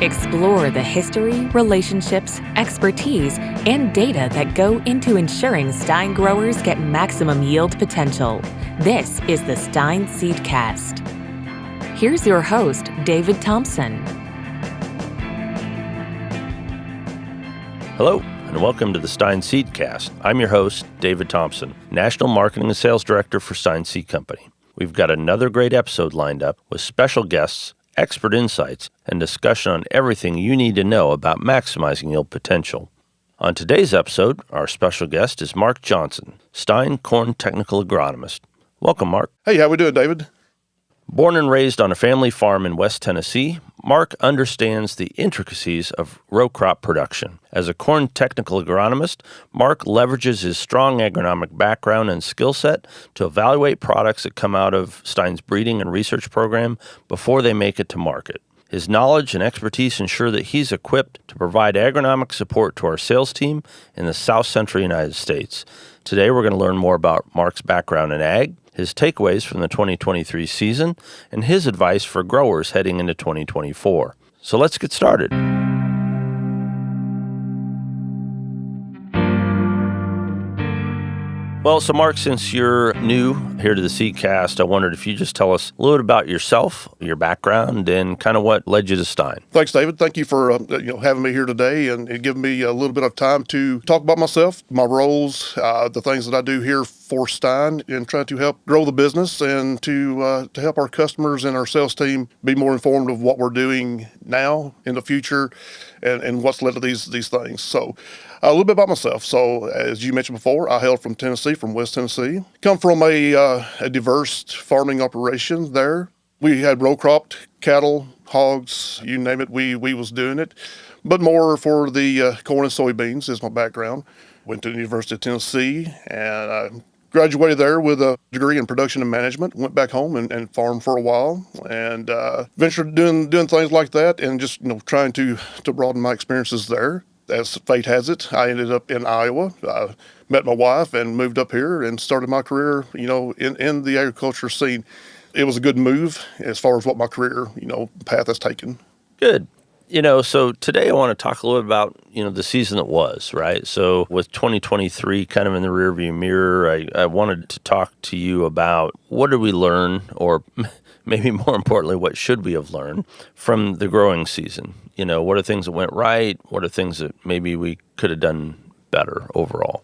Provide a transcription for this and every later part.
Explore the history, relationships, expertise, and data that go into ensuring Stine growers get maximum yield potential. This is the Stine Seedcast. Here's your host, David Thompson. Hello, and welcome to the Stine Seedcast. I'm your host, David Thompson, National Marketing and Sales Director for Stine Seed Company. We've got another great episode lined up with special guests, expert insights, and discussion on everything you need to know about maximizing yield potential. On today's episode, our special guest is Mark Johnson, Stine Corn Technical Agronomist. Welcome, Mark. Hey, how we doing, David? Born and raised on a family farm in West Tennessee, Mark understands the intricacies of row crop production. As a corn technical agronomist, Mark leverages his strong agronomic background and skill set to evaluate products that come out of Stine's breeding and research program before they make it to market. His knowledge and expertise ensure that he's equipped to provide agronomic support to our sales team in the South Central United States. Today, we're going to learn more about Mark's background in ag, his takeaways from the 2023 season, and his advice for growers heading into 2024. So let's get started. Well, so Mark, since you're new here to the Seedcast, I wondered if you just tell us a little bit about yourself, your background, and kind of what led you to Stine. Thanks, David. Thank you for having me here today and giving me a little bit of time to talk about myself, my roles, the things that I do here for Stine, and try to help grow the business and to help our customers and our sales team be more informed of what we're doing now in the future and what's led to these things. So a little bit about myself. So as you mentioned before, I hail from Tennessee, from West Tennessee. Come from a diverse farming operation there. We had row cropped cattle, hogs, you name it, we was doing it. But more for the corn and soybeans is my background. Went to the University of Tennessee and I graduated there with a degree in production and management. Went back home and farmed for a while and ventured doing things like that and just trying to broaden my experiences there. As fate has it, I ended up in Iowa. I met my wife and moved up here and started my career, in the agriculture scene. It was a good move as far as what my career, path has taken. Good. So today I want to talk a little bit about, the season that was, right? So with 2023 kind of in the rearview mirror, I wanted to talk to you about what did we learn, or maybe more importantly, what should we have learned from the growing season? What are things that went right? What are things that maybe we could have done better overall?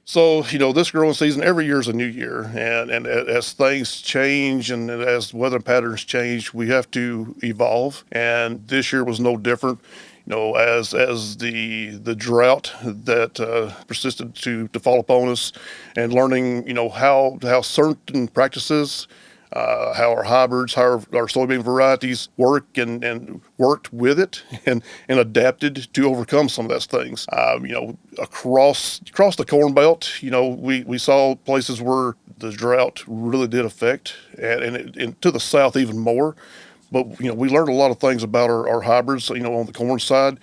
So, this growing season, every year is a new year. And as things change and as weather patterns change, we have to evolve. And this year was no different. As the drought that persisted to fall upon us and learning, how certain practices, how our hybrids, how our soybean varieties work and worked with it and adapted to overcome some of those things. Across the Corn Belt, we saw places where the drought really did affect and to the south even more. But, we learned a lot of things about our hybrids, on the corn side,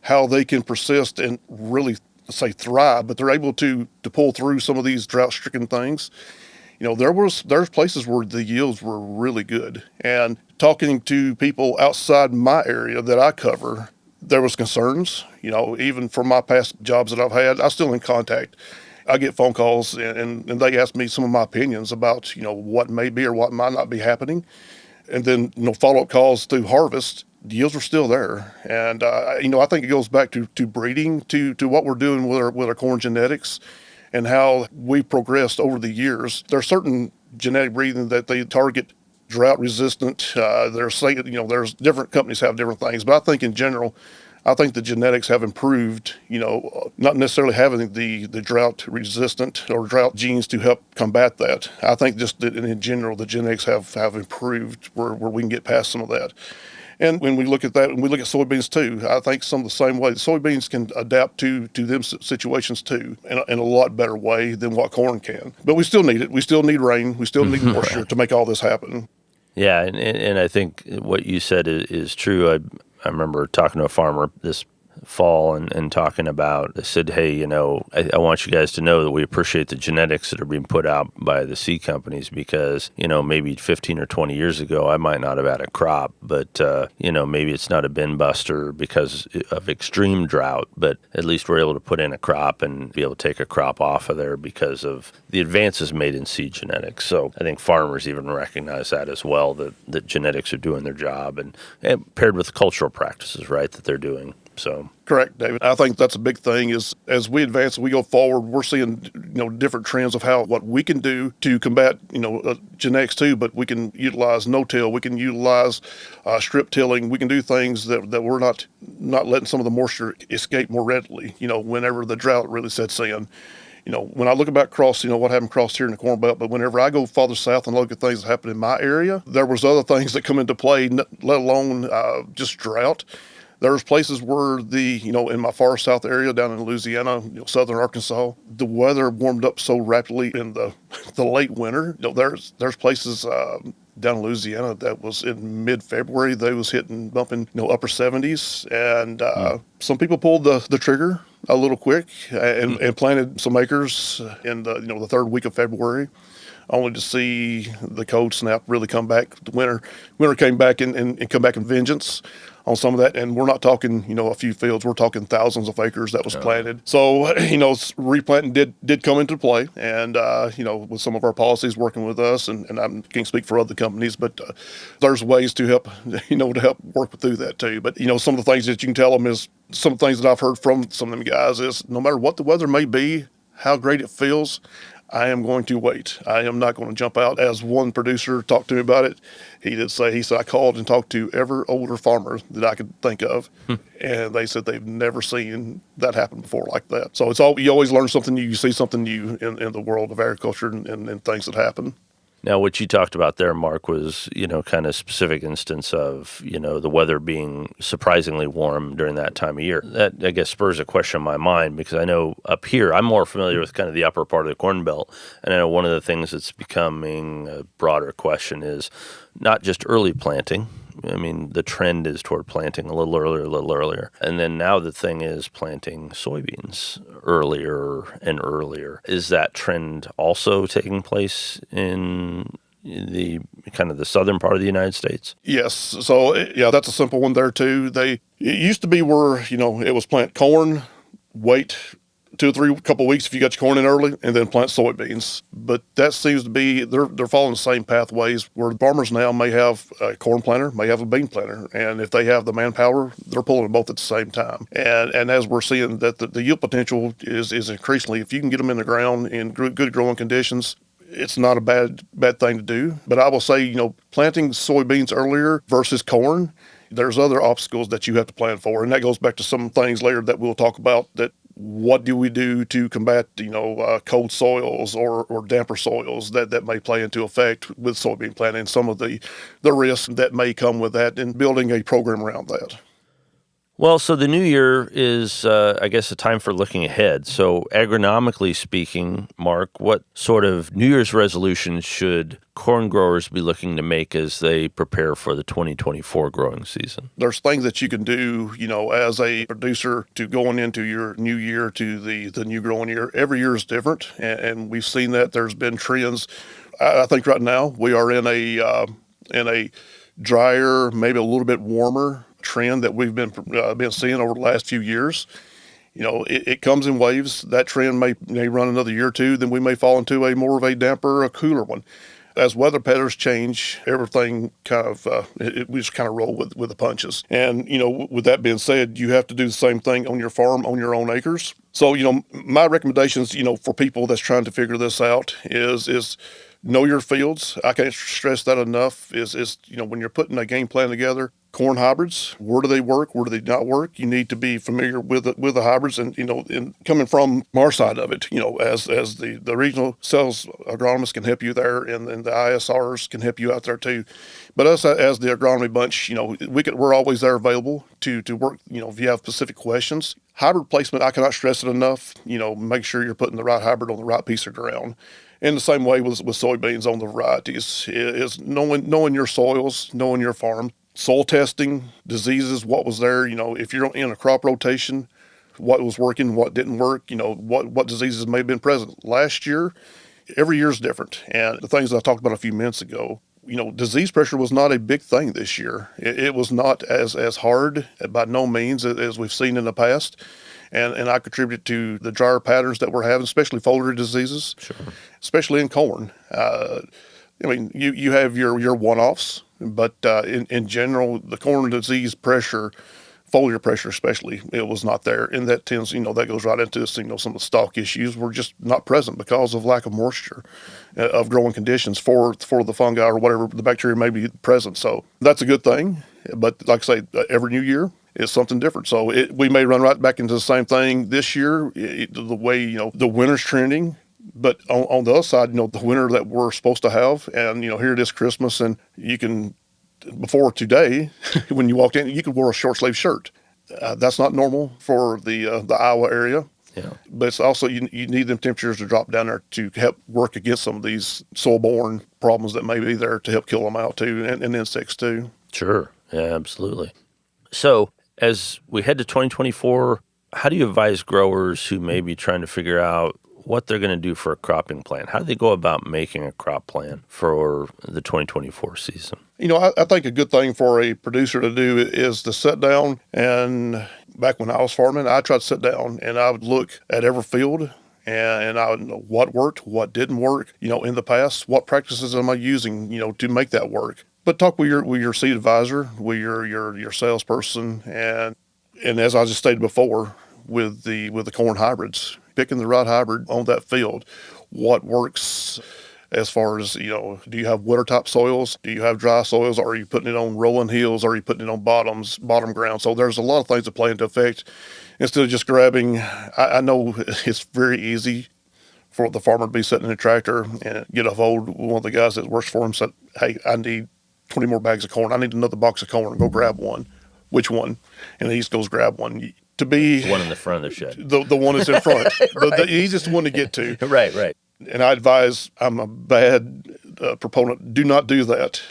how they can persist and really, thrive, but they're able to pull through some of these drought-stricken things. There's places where the yields were really good. And talking to people outside my area that I cover, there was concerns, even from my past jobs that I've had, I'm still in contact. I get phone calls and they ask me some of my opinions about, what may be or what might not be happening. And then, follow-up calls through harvest, the yields were still there. And, I think it goes back to breeding, to what we're doing with our corn genetics and how we progressed over the years. There are certain genetic breeding that they target drought resistant. There's different companies have different things, but I think in general, I think the genetics have improved, not necessarily having the drought resistant or drought genes to help combat that. I think just that in general, the genetics have improved where we can get past some of that. And when we look at that, and we look at soybeans too, I think some of the same way. Soybeans can adapt to them situations too in a lot better way than what corn can. But we still need it. We still need rain. We still need moisture to make all this happen. Yeah, and I think what you said is true. I remember talking to a farmer this fall and talking about, they said, hey, I want you guys to know that we appreciate the genetics that are being put out by the seed companies because, maybe 15 or 20 years ago, I might not have had a crop, but, maybe it's not a bin buster because of extreme drought, but at least we're able to put in a crop and be able to take a crop off of there because of the advances made in seed genetics. So I think farmers even recognize that as well, that genetics are doing their job and paired with cultural practices, right, that they're doing. So Correct, David. I think that's a big thing is as we advance, we go forward, we're seeing, different trends of what we can do to combat, genetics too, but we can utilize no-till, we can utilize strip tilling, we can do things that we're not letting some of the moisture escape more readily, whenever the drought really sets in. When I look about across, what happened across here in the Corn Belt, but whenever I go farther south and look at things that happen in my area, there was other things that come into play, let alone just drought. There's places where in my far south area down in Louisiana, southern Arkansas, the weather warmed up so rapidly in the late winter. There's places down in Louisiana that was in mid-February, they was bumping, upper 70s. And some people pulled the trigger a little quick and planted some acres in the third week of February, only to see the cold snap really come back. The winter came back and come back in vengeance on some of that. And we're not talking, a few fields. We're talking thousands of acres that was planted. So, replanting did come into play. And, with some of our policies working with us, and I can't speak for other companies, but there's ways to help, to help work through that too. But, some of the things that you can tell them is some things that I've heard from some of them guys is no matter what the weather may be, how great it feels, I am going to wait. I am not going to jump out. As one producer talked to me about it, he said, I called and talked to every older farmer that I could think of, and they said they've never seen that happen before like that. So you always learn something new. You see something new in the world of agriculture and things that happen. Now, what you talked about there, Mark, was, kind of specific instance of, the weather being surprisingly warm during that time of year. That, I guess, spurs a question in my mind because I know up here, I'm more familiar with kind of the upper part of the Corn Belt. And I know one of the things that's becoming a broader question is not just early planting. I mean, the trend is toward planting a little earlier. And then now the thing is planting soybeans earlier and earlier. Is that trend also taking place in the kind of the southern part of the United States? Yes. So, yeah, that's a simple one there too. It used to be where, it was plant corn, wait 2 or 3 couple of weeks if you got your corn in early, and then plant soybeans. But that seems to be they're following the same pathways where farmers now may have a corn planter, may have a bean planter, and if they have the manpower, they're pulling them both at the same time. And as we're seeing that the yield potential is increasingly, if you can get them in the ground in good growing conditions, it's not a bad thing to do. But I will say, planting soybeans earlier versus corn, there's other obstacles that you have to plan for, and that goes back to some things later that we'll talk about. That what do we do to combat, cold soils or damper soils that may play into effect with soybean planting, some of the risks that may come with that, and building a program around that. Well, so the new year is, I guess, a time for looking ahead. So agronomically speaking, Mark, what sort of New Year's resolutions should corn growers be looking to make as they prepare for the 2024 growing season? There's things that you can do, as a producer to going into your new year to the new growing year. Every year is different, and we've seen that there's been trends. I think right now we are in a drier, maybe a little bit warmer trend that we've been seeing over the last few years. It comes in waves. That trend may run another year or two, then we may fall into a more of a damper, a cooler one. As weather patterns change, everything kind of we just kind of roll with the punches. And with that being said, you have to do the same thing on your farm, on your own acres. So my recommendations, for people that's trying to figure this out is know your fields. I can't stress that enough. Is when you're putting a game plan together, corn hybrids, where do they work? Where do they not work? You need to be familiar with the hybrids, and in coming from our side of it, as the regional sales agronomists can help you there, and the ISRs can help you out there too. But us as the agronomy bunch, we're always there available to work. If you have specific questions, hybrid placement, I cannot stress it enough. Make sure you're putting the right hybrid on the right piece of ground. In the same way with soybeans on the varieties, is knowing your soils, knowing your farm. soil testing, diseases, what was there, if you're in a crop rotation, what was working, what didn't work, what diseases may have been present. Last year, every year is different. And the things that I talked about a few minutes ago, disease pressure was not a big thing this year. It was not as hard by no means as we've seen in the past. And I contribute to the drier patterns that we're having, especially foliar diseases, Sure. especially in corn. You have your one-offs, but in general, the corn disease pressure, foliar pressure especially, it was not there. And that tends, that goes right into some of the stalk issues were just not present because of lack of moisture, of growing conditions for the fungi or whatever the bacteria may be present. So that's a good thing. But like I say, every new year is something different. So we may run right back into the same thing this year, the way, the winter's trending. But on the other side, the winter that we're supposed to have, and, here it is Christmas, and you can, before today, when you walked in, you could wear a short sleeve shirt. That's not normal for the Iowa area. Yeah. But it's also, you need them temperatures to drop down there to help work against some of these soil-borne problems that may be there to help kill them out too, and insects too. Sure. Yeah, absolutely. So as we head to 2024, how do you advise growers who may be trying to figure out what they're going to do for a cropping plan? How do they go about making a crop plan for the 2024 season? I think a good thing for a producer to do is to sit down, and back when I was farming, I tried to sit down and I would look at every field, and I would know what worked, what didn't work, in the past, what practices am I using, to make that work. But talk with your seed advisor, with your salesperson, and as I just stated before, with the corn hybrids, picking the right hybrid on that field, what works as far as, do you have wetter top soils? Do you have dry soils? Are you putting it on rolling hills? Are you putting it on bottom ground? So there's a lot of things that play into effect. Instead of just grabbing, I know it's very easy for the farmer to be sitting in a tractor and get a hold of one of the guys that works for him, said, hey, I need 20 more bags of corn. I need another box of corn. Go grab one. Which one? And he just goes grab one. To be one in the front of the shed. The one that's in front. Right. The easiest one to get to. Right. And I advise, I'm a bad proponent, do not do that.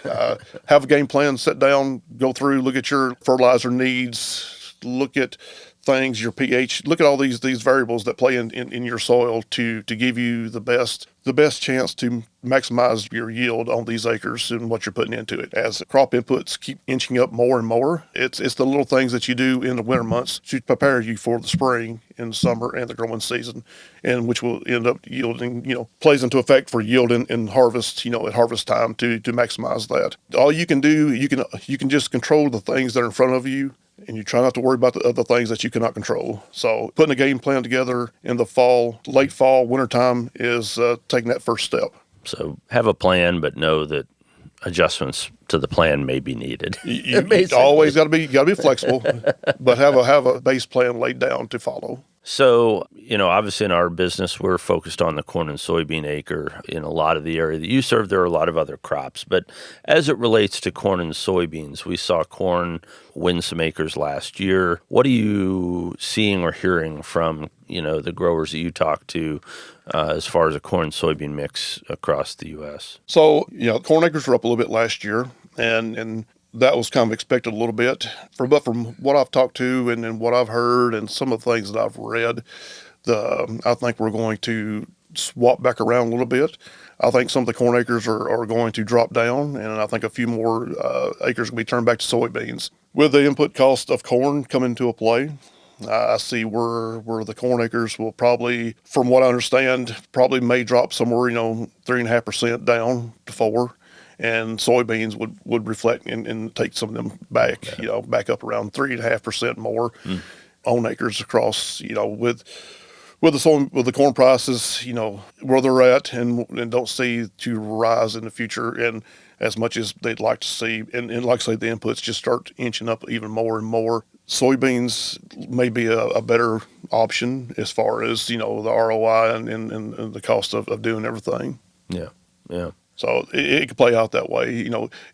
Have a game plan, sit down, go through, look at your fertilizer needs, look at things, your pH, look at all these variables that play in your soil to give you the best chance to maximize your yield on these acres and what you're putting into it. As crop inputs keep inching up more and more, it's the little things that you do in the winter months to prepare you for the spring and summer and the growing season, and which will end up yielding, plays into effect for yield in harvest, at harvest time to maximize that. All you can do, you can just control the things that are in front of you, and you try not to worry about the other things that you cannot control. So putting a game plan together in the fall, late fall, wintertime is taking that first step. So have a plan, but know that adjustments to the plan may be needed. You always got to be flexible, but have a base plan laid down to follow. So, obviously in our business, we're focused on the corn and soybean acre. In a lot of the area that you serve, there are a lot of other crops. But as it relates to corn and soybeans, we saw corn win some acres last year. What are you seeing or hearing from, the growers that you talk to as far as a corn and soybean mix across the U.S.? So, corn acres were up a little bit last year, and that was kind of expected a little bit. But from what I've talked to and what I've heard and some of the things that I've read, I think we're going to swap back around a little bit. I think some of the corn acres are going to drop down, and I think a few more acres will be turned back to soybeans. With the input cost of corn coming into play, I see where the corn acres will probably, from what I understand, probably may drop somewhere, 3.5% down to 4%. And soybeans would reflect and take some of them back, back up around 3.5% more on acres across, with the corn prices, where they're at, and don't see to rise in the future and as much as they'd like to see. And like I say, the inputs just start inching up even more and more. Soybeans may be a better option as far as, the ROI and the cost of doing everything. Yeah. So it could play out that way,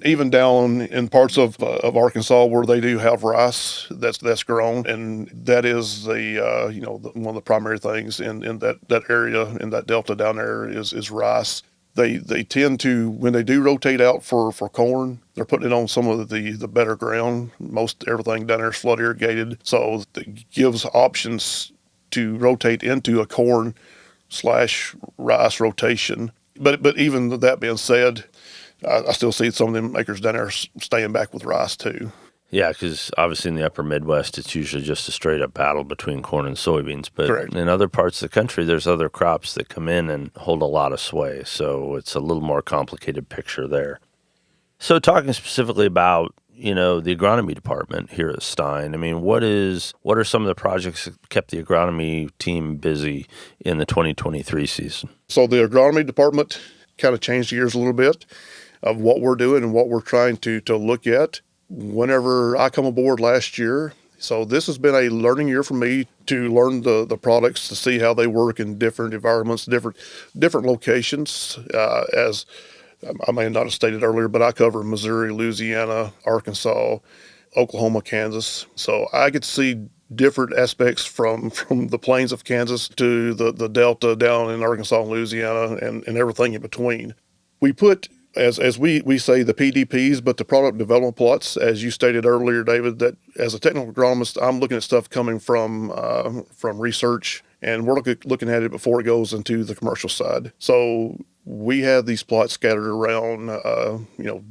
even down in parts of Arkansas where they do have rice that's grown, and that is one of the primary things in that area, in that delta down there is rice. They tend to, when they do rotate out for corn, they're putting it on some of the better ground. Most everything down there is flood irrigated, so it gives options to rotate into a corn/rice rotation. But even that being said, I still see some of them acres down there staying back with rice too. Yeah, because obviously in the upper Midwest, it's usually just a straight up battle between corn and soybeans. But Correct. in other parts of the country, there's other crops that come in and hold a lot of sway. So it's a little more complicated picture there. So talking specifically about, the agronomy department here at Stine, I mean, what are some of the projects that kept the agronomy team busy in the 2023 season? So the agronomy department kind of changed gears a little bit of what we're doing and what we're trying to look at. Whenever I come aboard last year, so this has been a learning year for me to learn the products, to see how they work in different environments, different locations. As I may not have stated earlier, but I cover Missouri, Louisiana, Arkansas, Oklahoma, Kansas. So I get to see different aspects from the plains of Kansas to the Delta down in Arkansas and Louisiana and everything in between. We put, as we say, the PDPs, but the product development plots, as you stated earlier, David, that as a technical agronomist, I'm looking at stuff coming from research, and we're looking at it before it goes into the commercial side. So we have these plots scattered around,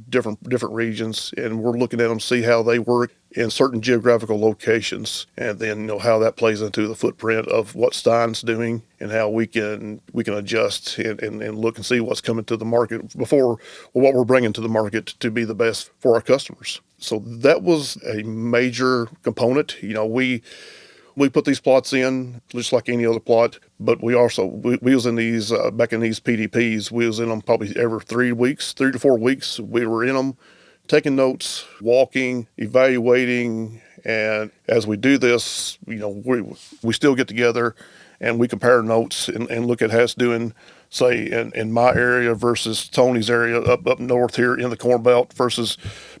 different regions, and we're looking at them, see how they work in certain geographical locations, and then how that plays into the footprint of what Stine's doing and how we can adjust and look and see what's coming to the market what we're bringing to the market to be the best for our customers. So that was a major component. We put these plots in just like any other plot, but we was in these, back in these PDPs, we was in them probably every 3 to 4 weeks. We were in them taking notes, walking, evaluating. And as we do this, we still get together and we compare notes and look at how it's doing, say, in my area versus Tony's area up north here in the Corn Belt versus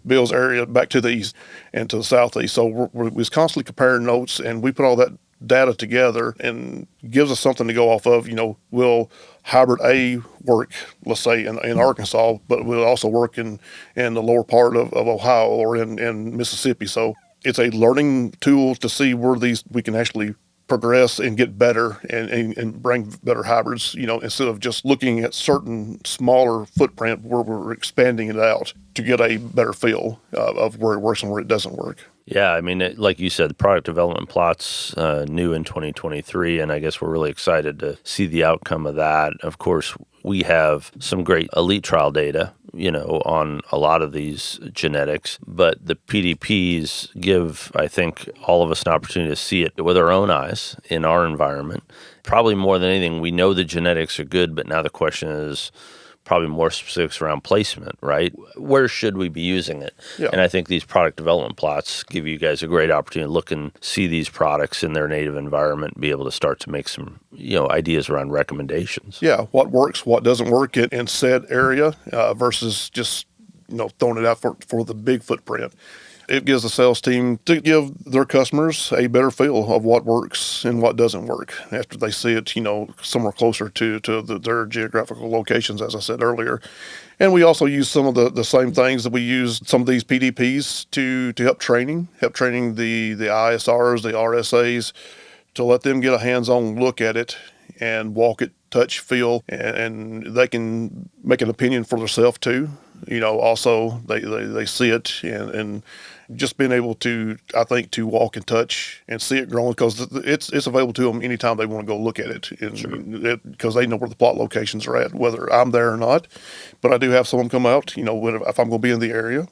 Bill's area back to the east and to the southeast. So we was constantly comparing notes, and we put all that data together and gives us something to go off of. Will hybrid A work, let's say, in Arkansas, but will also work in the lower part of Ohio or in Mississippi. So it's a learning tool to see where we can actually progress and get better and bring better hybrids, instead of just looking at certain smaller footprint where we're expanding it out to get a better feel of where it works and where it doesn't work. Yeah, I mean, like you said, the product development plots new in 2023, and I guess we're really excited to see the outcome of that. Of course, we have some great elite trial data, on a lot of these genetics, but the PDPs give, I think, all of us an opportunity to see it with our own eyes in our environment. Probably more than anything, we know the genetics are good, but now the question is probably more specifics around placement, right? Where should we be using it? Yeah. And I think these product development plots give you guys a great opportunity to look and see these products in their native environment, be able to start to make some, ideas around recommendations. Yeah, what works, what doesn't work in said area versus just, throwing it out for the big footprint. It gives the sales team to give their customers a better feel of what works and what doesn't work after they see it, somewhere closer to their geographical locations, as I said earlier. And we also use some of the same things that we use some of these PDPs to help training the ISRs, the RSAs, to let them get a hands-on look at it and walk it, touch, feel, and they can make an opinion for themselves too. Also they see it and just being able to, I think, to walk and touch and see it growing, because it's available to them anytime they want to go look at it, because they know where the plot locations are at, whether I'm there or not. But I do have someone come out, if I'm going to be in the area,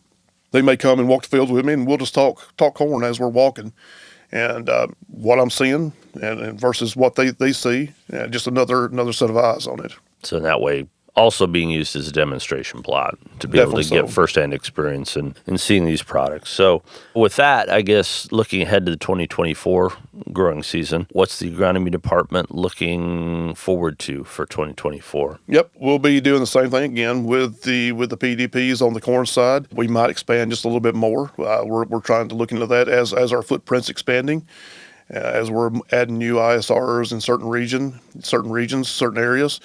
they may come and walk the fields with me, and we'll just talk corn as we're walking, and what I'm seeing and versus what they see, just another set of eyes on it. So in that way, also being used as a demonstration plot to be able to get firsthand experience in seeing these products. So with that, I guess looking ahead to the 2024 growing season, what's the agronomy department looking forward to for 2024? Yep, we'll be doing the same thing again with the PDPs on the corn side. We might expand just a little bit more. We're trying to look into that as our footprint's expanding. As we're adding new ISRs in certain regions, certain areas,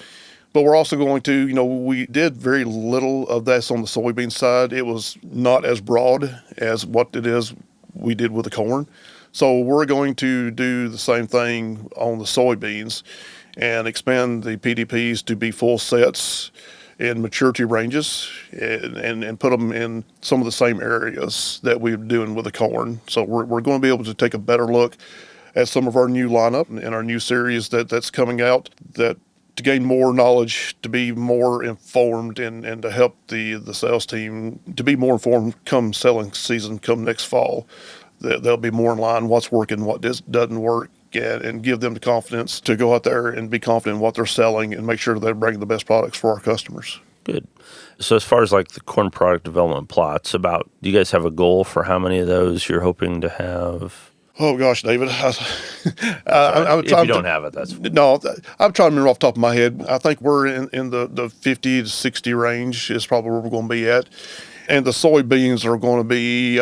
But we're also going to, we did very little of this on the soybean side. It was not as broad as what it is we did with the corn. So we're going to do the same thing on the soybeans and expand the PDPs to be full sets in maturity ranges and put them in some of the same areas that we're doing with the corn. So we're going to be able to take a better look at some of our new lineup and our new series that's coming out, that to gain more knowledge, to be more informed, and to help the sales team to be more informed come selling season, come next fall. They'll be more in line what's working, what doesn't work, and give them the confidence to go out there and be confident in what they're selling and make sure they're bringing the best products for our customers. Good. So as far as like the corn product development plots, do you guys have a goal for how many of those you're hoping to have? Oh gosh, David. If you don't have it, that's fine. No. I'm trying to remember off the top of my head. I think we're in the 50 to 60 range is probably where we're going to be at. And the soybeans are going to be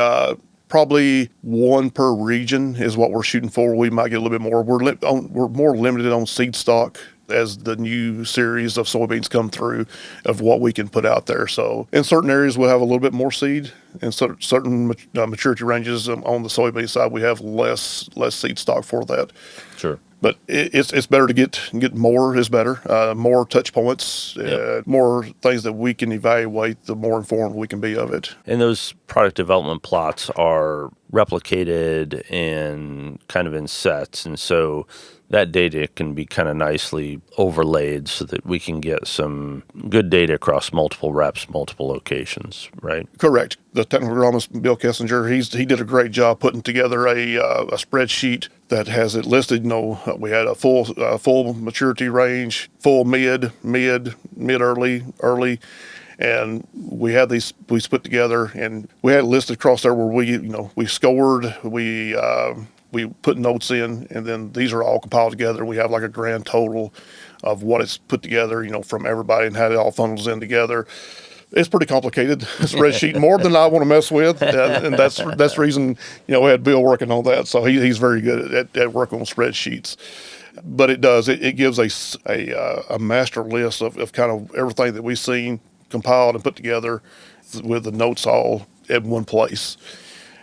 probably one per region is what we're shooting for. We might get a little bit more. We're more limited on seed stock as the new series of soybeans come through of what we can put out there. So in certain areas, we'll have a little bit more seed. In certain maturity ranges on the soybean side, we have less seed stock for that. Sure. But it's better to get more is better, more touch points, more things that we can evaluate, the more informed we can be of it. And those product development plots are replicated and kind of in sets. And so that data can be kind of nicely overlaid so that we can get some good data across multiple reps, multiple locations, right? Correct. The technical agronomist, Bill Kessinger, he did a great job putting together a spreadsheet that has it listed. We had a full maturity range, full mid, early, and we had these put together, and we had it listed across there where we scored, we put notes in, and then these are all compiled together. We have like a grand total of what it's put together, from everybody and how it all funnels in together. It's pretty complicated spreadsheet, more than I want to mess with, and that's the reason we had Bill working on that. So he's very good at working on spreadsheets. But it gives a master list of kind of everything that we've seen compiled and put together with the notes all at one place.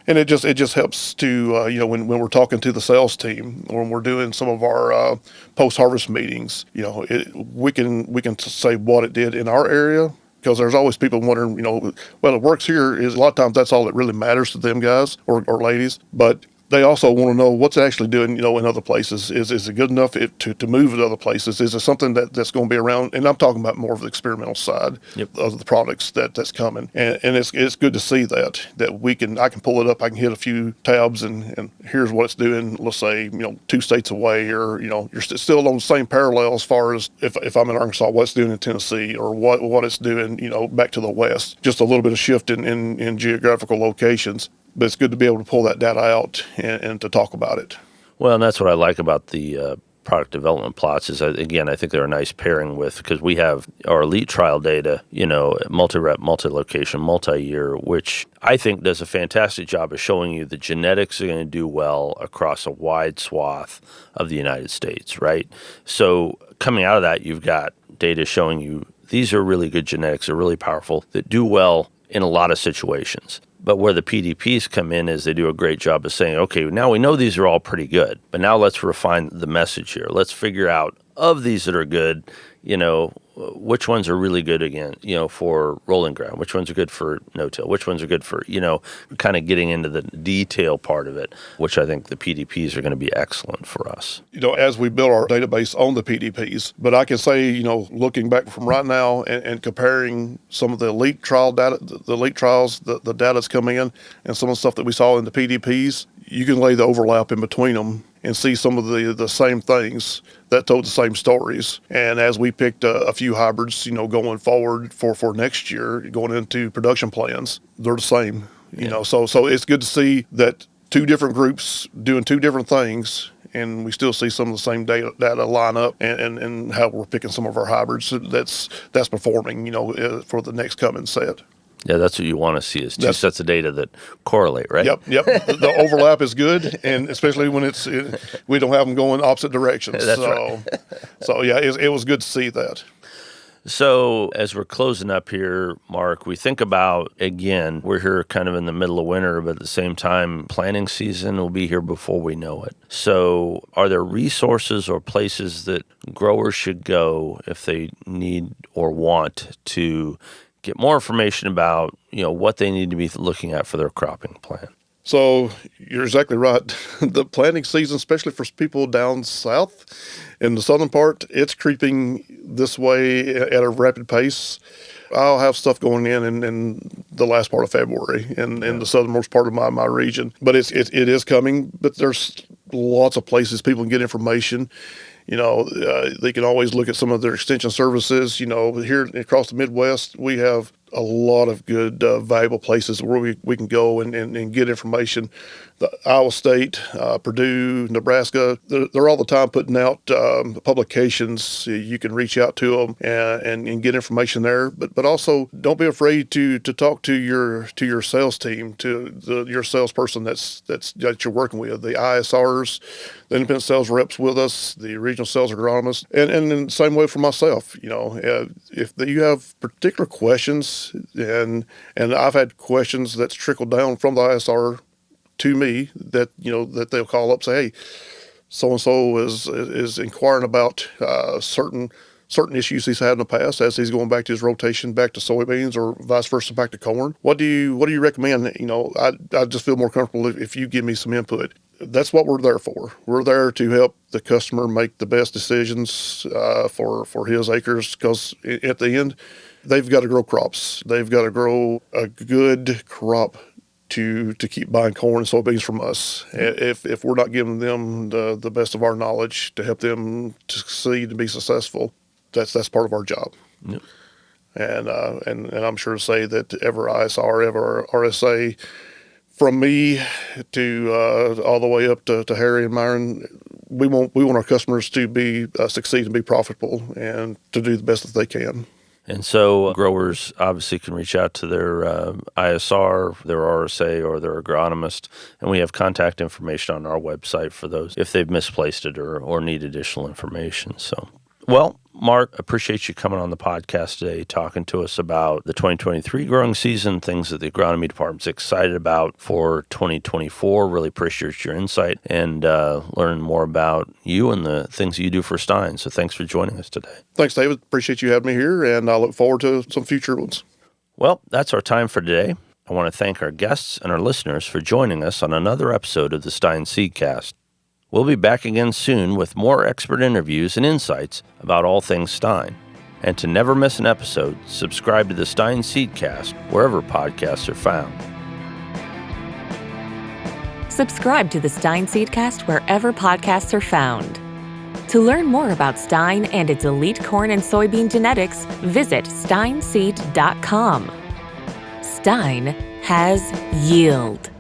And it just helps to when we're talking to the sales team, or when we're doing some of our post-harvest meetings, we can say what it did in our area, because there's always people wondering, well, it works here. Is a lot of times that's all that really matters to them guys or ladies, but they also want to know what's it actually doing, in other places. Is it good enough to move to other places? Is it something that's going to be around? And I'm talking about more of the experimental side of the products that's coming. And it's good to see that I can pull it up. I can hit a few tabs and here's what it's doing. Let's say, 2 states away, or, you're still on the same parallel as far as if I'm in Arkansas, what it's doing in Tennessee, or what it's doing, back to the West. Just a little bit of shift in geographical locations. But it's good to be able to pull that data out and to talk about it. Well, and that's what I like about the product development plots is, again, I think they're a nice pairing with, because we have our elite trial data, multi-rep, multi-location, multi-year, which I think does a fantastic job of showing you the genetics are going to do well across a wide swath of the United States, right? So coming out of that, you've got data showing you these are really good genetics, they're really powerful, that do well in a lot of situations. But where the PDPs come in is they do a great job of saying, okay, now we know these are all pretty good, but now let's refine the message here. Let's figure out, of these that are good, which ones are really good again, for rolling ground, which ones are good for no-till, which ones are good for, kind of getting into the detail part of it, which I think the PDPs are going to be excellent for us. As we build our database on the PDPs, but I can say, looking back from right now and comparing some of the elite trial data, the elite trials, the data that's coming in, and some of the stuff that we saw in the PDPs, you can lay the overlap in between them and see some of the same things that told the same stories. And as we picked a few hybrids, going forward for next year, going into production plans, they're the same. So it's good to see that 2 different groups doing 2 different things, and we still see some of the same data line up, and how we're picking some of our hybrids that's performing, for the next coming set. Yeah, that's what you want to see is 2 sets of data that correlate, right? Yep. The overlap is good, and especially when we don't have them going opposite directions. That's right. So yeah, it was good to see that. So as we're closing up here, Mark, we think about, again, we're here kind of in the middle of winter, but at the same time, planting season will be here before we know it. So are there resources or places that growers should go if they need or want to get more information about, what they need to be looking at for their cropping plan? So you're exactly right. The planting season, especially for people down south in the southern part, it's creeping this way at a rapid pace. I'll have stuff going in the last part of February in the southernmost part of my region. But it is coming, but there's lots of places people can get information. They can always look at some of their extension services. Here across the Midwest, we have a lot of good, valuable places where we can go and get information. The Iowa State, Purdue, Nebraska, they're all the time putting out publications. You can reach out to them and get information there. But also don't be afraid to talk to your sales team, to your salesperson that you're working with, the ISRs, the independent sales reps with us, the regional sales agronomists, and in the same way for myself. If you have particular questions, and I've had questions that's trickled down from the ISR to me that they'll call up and say, hey, so and so is inquiring about certain issues he's had in the past as he's going back to his rotation back to soybeans or vice versa back to corn. What do you recommend? I just feel more comfortable if you give me some input. That's what we're there for. We're there to help the customer make the best decisions for his acres, because at the end, they've got to grow crops. They've got to grow a good crop to keep buying corn and soybeans from us. If we're not giving them the best of our knowledge to help them to succeed and be successful, that's part of our job. Yep. And I'm sure to say that every ISR, every RSA, from me to all the way up to Harry and Myron, we want our customers to be succeed and be profitable and to do the best that they can. And so growers obviously can reach out to their ISR, their RSA, or their agronomist, and we have contact information on our website for those if they've misplaced it or need additional information. So, well, Mark, appreciate you coming on the podcast today, talking to us about the 2023 growing season, things that the agronomy department's excited about for 2024. Really appreciate your insight and learning more about you and the things that you do for Stine. So thanks for joining us today. Thanks, David. Appreciate you having me here, and I look forward to some future ones. Well, that's our time for today. I want to thank our guests and our listeners for joining us on another episode of the Stine Seedcast. We'll be back again soon with more expert interviews and insights about all things Stine. And to never miss an episode, subscribe to the Stine Seedcast wherever podcasts are found. Subscribe to the Stine Seedcast wherever podcasts are found. To learn more about Stine and its elite corn and soybean genetics, visit stineseed.com. Stine has yield.